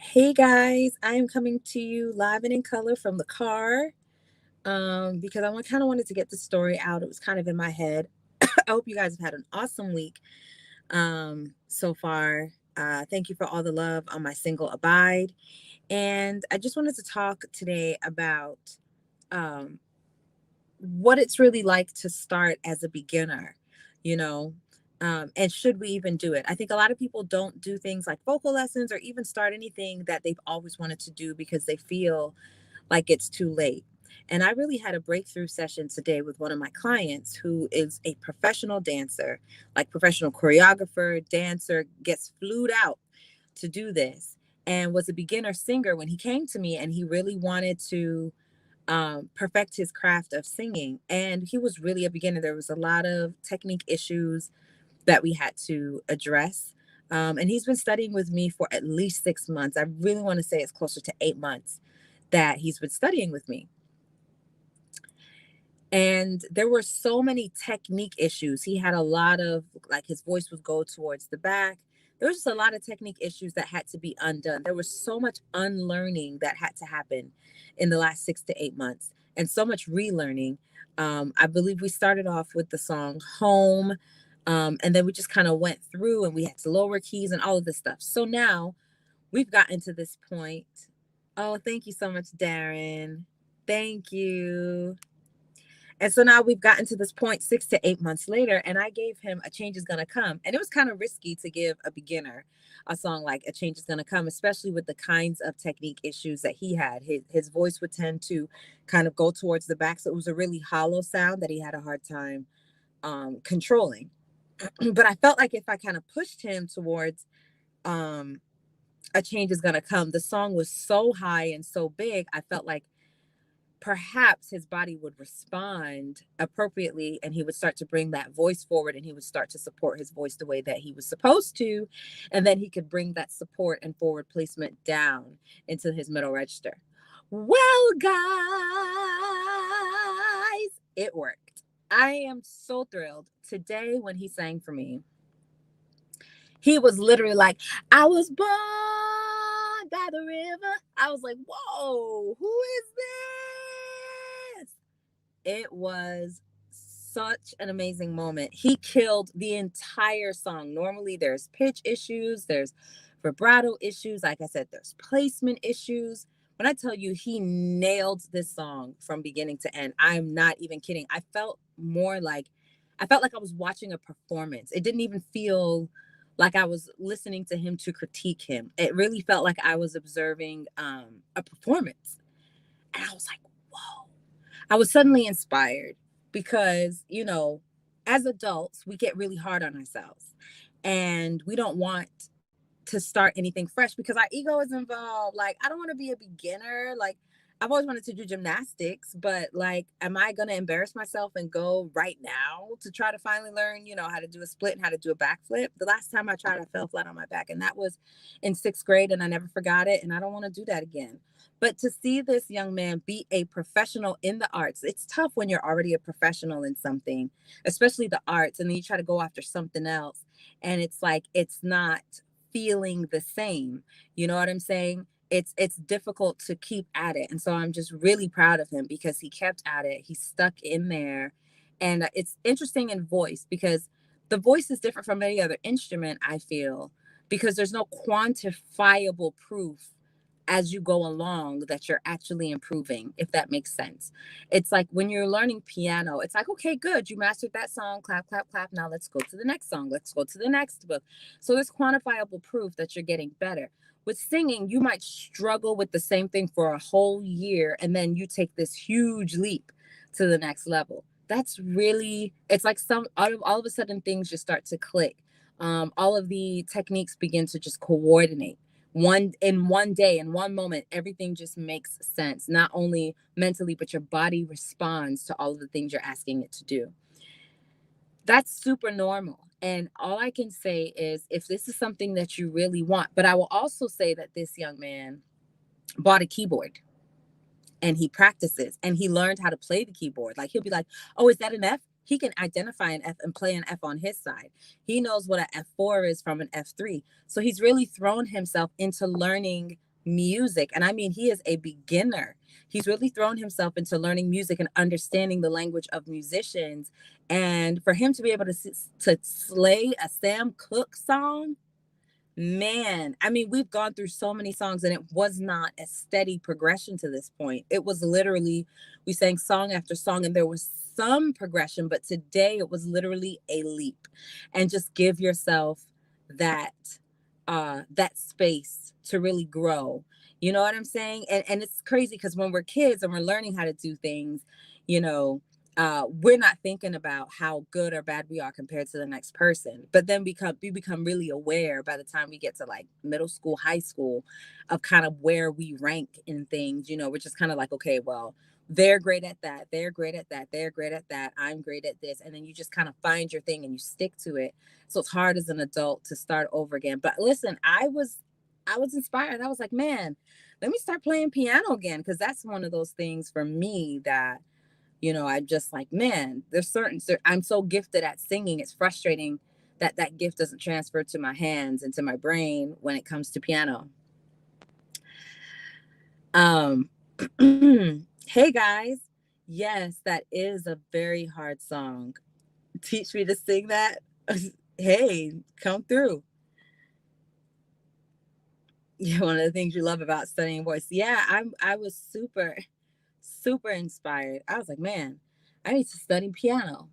Hey guys, I am coming to you live and in color from the car because I kind of wanted to get the story out. It was kind of in my head. I hope you guys have had an awesome week so far. Thank you for all the love on my single Abide. And I just wanted to talk today about um, what it's really like to start as a beginner, you know, and should we even do it? I think a lot of people don't do things like vocal lessons or even start anything that they've always wanted to do because they feel like it's too late. And I really had a breakthrough session today with one of my clients who is a professional dancer, like professional choreographer, dancer, gets flued out to do this, and was a beginner singer when he came to me and he really wanted to perfect his craft of singing. And he was really a beginner. There was a lot of technique issues that we had to address. And he's been studying with me for at least 6 months. I really want to say it's closer to 8 months that he's been studying with me. And there were so many technique issues. He had a lot of, like, his voice would go towards the back. There was just a lot of technique issues that had to be undone. There was so much unlearning that had to happen in the last 6 to 8 months, and so much relearning. I believe we started off with the song Home, and then we just kind of went through and we had to lower keys and all of this stuff. So now we've gotten to this point. Oh, thank you so much, Darren. Thank you. And so now we've gotten to this point 6 to 8 months later, and I gave him A Change Is Gonna Come. And it was kind of risky to give a beginner a song like A Change Is Gonna Come, especially with the kinds of technique issues that he had. His voice would tend to kind of go towards the back. So it was a really hollow sound that he had a hard time controlling. But I felt like if I kind of pushed him towards um, A Change Is Gonna Come, the song was so high and so big, I felt like perhaps his body would respond appropriately and he would start to bring that voice forward and he would start to support his voice the way that he was supposed to, and then he could bring that support and forward placement down into his middle register. Well, guys, it worked. I am so thrilled today. When he sang for me, he was literally like, I was born by the river. I was like, whoa, who is this? It was such an amazing moment. He killed the entire song. Normally, there's pitch issues, there's vibrato issues. Like I said, there's placement issues. When I tell you he nailed this song from beginning to end, I'm not even kidding. I felt like I was watching a performance. It didn't even feel like I was listening to him to critique him. It really felt like I was observing a performance. And I was like, whoa. I was suddenly inspired because, as adults, we get really hard on ourselves and we don't want to start anything fresh because our ego is involved. Like, I don't want to be a beginner. Like, I've always wanted to do gymnastics, but like, am I going to embarrass myself and go right now to try to finally learn, how to do a split and how to do a backflip? The last time I tried, I fell flat on my back, and that was in 6th grade, and I never forgot it. And I don't want to do that again. But to see this young man be a professional in the arts, it's tough when you're already a professional in something, especially the arts, and then you try to go after something else. And it's like, it's not feeling the same. You know what I'm saying? It's difficult to keep at it. And so I'm just really proud of him because he kept at it. He stuck in there. And it's interesting in voice because the voice is different from any other instrument, I feel, because there's no quantifiable proof as you go along that you're actually improving, if that makes sense. It's like when you're learning piano, it's like, okay, good, you mastered that song, clap, clap, clap. Now let's go to the next song, let's go to the next book. So there's quantifiable proof that you're getting better. With singing, you might struggle with the same thing for a whole year, and then you take this huge leap to the next level. That's really, it's like all of a sudden things just start to click. All of the techniques begin to just coordinate one day, in one moment. Everything just makes sense, not only mentally, but your body responds to all of the things you're asking it to do. That's super normal. And all I can say is, if this is something that you really want, but I will also say that this young man bought a keyboard and he practices and he learned how to play the keyboard. Like, he'll be like, oh, is that an F? He can identify an F and play an F on his side. He knows what an F4 is from an F3. So he's really thrown himself into learning music. And I mean, he is a beginner. He's really thrown himself into learning music and understanding the language of musicians. And for him to be able to slay a Sam Cooke song, man, I mean, we've gone through so many songs and it was not a steady progression to this point. It was literally, we sang song after song and there was some progression, but today it was literally a leap. And just give yourself that that space to really grow. You know what I'm saying? And it's crazy because when we're kids and we're learning how to do things, you know, we're not thinking about how good or bad we are compared to the next person. But then we become really aware by the time we get to like middle school, high school, of kind of where we rank in things. You know, we're just kind of like, okay, well, they're great at that. They're great at that. They're great at that. I'm great at this. And then you just kind of find your thing and you stick to it. So it's hard as an adult to start over again. But listen, I was inspired. I was like, man, let me start playing piano again because that's one of those things for me that, you know, I'm just like, man, I'm so gifted at singing. It's frustrating that that gift doesn't transfer to my hands and to my brain when it comes to piano. Um, hey guys, yes, that is a very hard song. Teach me to sing that. Hey, come through. Yeah, one of the things you love about studying voice. Yeah, I was super inspired. I was like, man, I need to study piano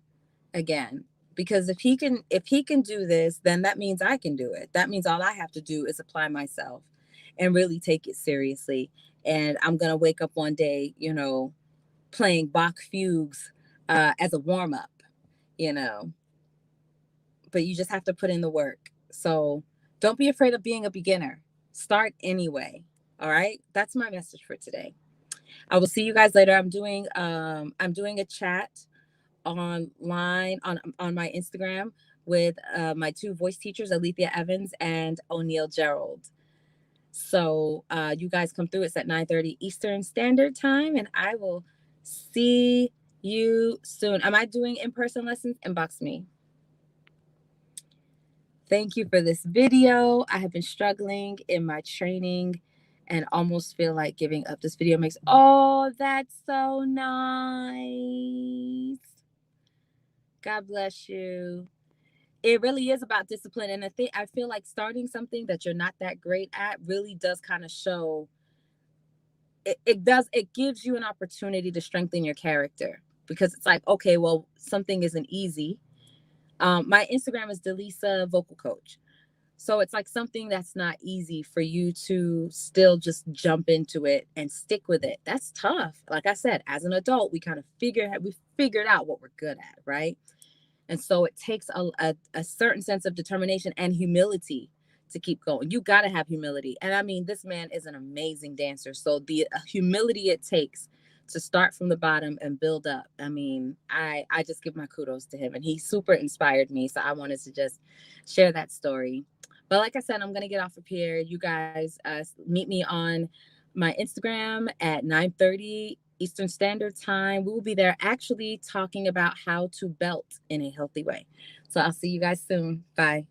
again because if he can do this, then that means I can do it. That means all I have to do is apply myself and really take it seriously. And I'm going to wake up one day, you know, playing Bach fugues as a warm up, you know, but you just have to put in the work. So don't be afraid of being a beginner. Start anyway. All right. That's my message for today. I will see you guys later. I'm doing a chat online on my Instagram with my two voice teachers, Alethea Evans and O'Neill Gerald. So you guys come through. It's at 9:30 Eastern Standard Time, and I will see you soon. Am I doing in-person lessons? Inbox me. Thank you for this video. I have been struggling in my training and almost feel like giving up. This video makes, oh, that's so nice. God bless you. It really is about discipline. And I feel like starting something that you're not that great at really does kind of show it gives you an opportunity to strengthen your character because it's like, okay, well, something isn't easy. My Instagram is Delisa Vocal Coach. So it's like something that's not easy for you to still just jump into it and stick with it. That's tough. Like I said, as an adult, we figured out what we're good at, right? And so it takes a certain sense of determination and humility to keep going. You got to have humility. And I mean, this man is an amazing dancer. So the humility it takes to start from the bottom and build up. I mean, I just give my kudos to him and he super inspired me. So I wanted to just share that story. But like I said, I'm going to get off of here. You guys meet me on my Instagram at 9:30 Eastern Standard Time. We will be there actually talking about how to belt in a healthy way. So I'll see you guys soon. Bye.